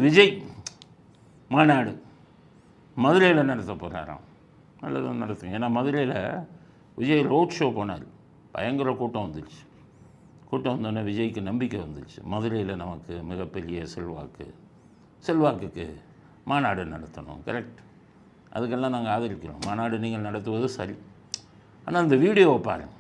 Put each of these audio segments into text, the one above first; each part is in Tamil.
விஜய் மாநாடு மதுரையில் நடத்த போகிறாராம். நல்லதும் நடத்துங்க. ஏன்னா மதுரையில் விஜய் ரோட் ஷோ போனார், பயங்கர கூட்டம் வந்துடுச்சு. கூட்டம் வந்தோடனே விஜய்க்கு நம்பிக்கை வந்துடுச்சு, மதுரையில் நமக்கு மிகப்பெரிய செல்வாக்குக்கு மாநாடு நடத்தணும். கரெக்ட், அதுக்கெல்லாம் நாங்கள் ஆதரிக்கிறோம். மாநாடு நீங்கள் நடத்துவது சரி. ஆனால் அந்த வீடியோவை பாருங்கள்.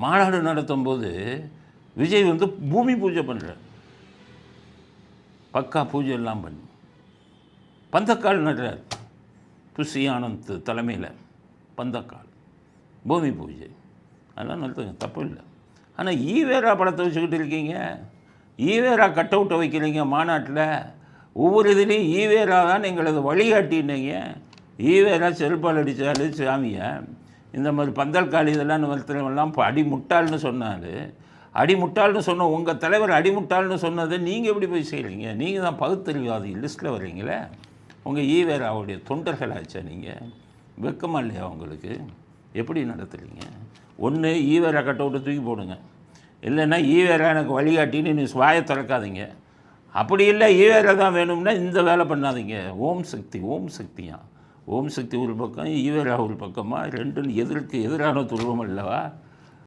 மாநாடு நடத்தும் போது விஜய் பூமி பூஜை பண்ணுறார். பக்கா பூஜை எல்லாம் பண்ணி பந்தக்கால் நடுறார். புஷி ஆனந்த் தலைமையில் பந்தக்கால் பூமி பூஜை, அதெல்லாம் நடத்துங்க, தப்பு இல்லை. ஆனால் ஈவேரா படத்தை வச்சுக்கிட்டு இருக்கீங்க, ஈவேரா கட் அவுட்டை வைக்கிறீங்க மாநாட்டில். ஒவ்வொரு இதுலேயும் ஈவேரா தான் எங்களது வழிகாட்டினீங்க. ஈவேரா செருப்பால் அடித்தாரு சாமியை. இந்த மாதிரி பந்தல்கால் இதெல்லாம் எல்லாம் இப்போ அடிமுட்டாள்னு சொன்னார். அடிமுட்டாள்னு சொன்ன உங்கள் தலைவர் அடிமுட்டாள்னு சொன்னதை நீங்கள் எப்படி போய் செய்கிறீங்க? நீங்கள் தான் பகுத்தறிவாதி லிஸ்ட்டில் வர்றீங்களே. உங்கள் ஈவேராவுடைய தொண்டர்களாச்சா நீங்கள்? வெக்கமா இல்லையா உங்களுக்கு? எப்படி நடத்துகிறீங்க? ஒன்று ஈவேரா கட் அவுட்டை தூக்கி போடுங்க, இல்லைன்னா ஈவேரா எனக்கு வழிகாட்டின்னு நீ வாயை திறக்காதீங்க. அப்படி இல்லை ஈவேரா தான் வேணும்னா இந்த வேலை பண்ணாதீங்க. ஓம் சக்தியா, ஓம் சக்தி ஒரு பக்கம், ஈவேரா ஒரு பக்கமாக, ரெண்டும் எதிரான துருவம் அல்லவா?